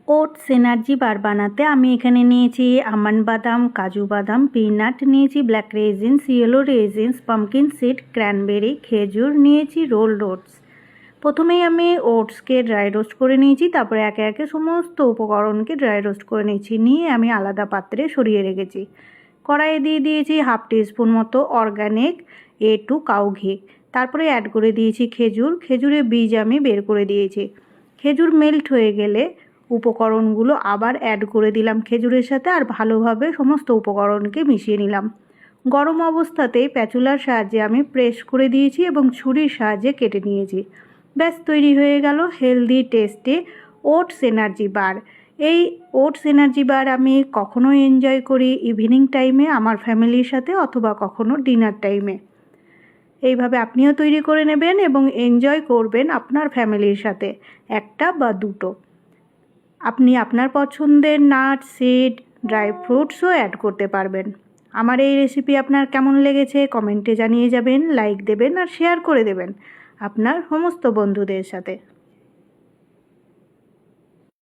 Oats energy bar বানাতে আমি এখানে নিয়েছি আমন্ড বাদাম, কাজু বাদাম, পিনাট নিয়েছি, black raisins, yellow raisins, pumpkin seed, cranberry, খেজুর নিয়েছি, রোলড ওটস। প্রথমেই আমি ওটসকে ড্রাই রোস্ট করে নিয়েছি, তারপরে একে একে সমস্ত উপকরণকে ড্রাই রোস্ট করে নিয়েছি, নিয়ে আমি আলাদা পাত্রে সরিয়ে রেখেছি। কড়াইয়ে দিয়ে দিয়েছি হাফ টিস্পুন মতো অর্গানিক A2 কাউ ঘি। তারপরে অ্যাড করে দিয়েছি খেজুর, খেজুরের বীজ আমি বের করে দিয়েছি। খেজুর মেল্ট হয়ে গেলে উপকরণগুলো আবার অ্যাড করে দিলাম খেজুরের সাথে, আর ভালোভাবে সমস্ত উপকরণকে মিশিয়ে নিলাম। গরম অবস্থাতেই স্প্যাচুলার সাহায্যে আমি প্রেস করে দিয়েছি এবং ছুরির সাহায্যে কেটে নিয়েছি। ব্যাস তৈরি হয়ে গেল healthy tasty oats energy bar. এই ওটস এনার্জি বার আমি কখনো এনজয় করি ইভিনিং টাইমে আমার ফ্যামিলির সাথে, অথবা কখনো ডিনার টাইমে। এইভাবে আপনিও তৈরি করে নেবেন এবং এনজয় করবেন আপনার ফ্যামিলির সাথে, একটা বা দুটো। আপনি আপনার পছন্দের নাট, সিড, ড্রাই ফ্রুটসও অ্যাড করতে পারবেন। আমার এই রেসিপি আপনার কেমন লেগেছে কমেন্টে জানিয়ে যাবেন, লাইক দেবেন আর শেয়ার করে দেবেন আপনার সমস্ত বন্ধুদের সাথে।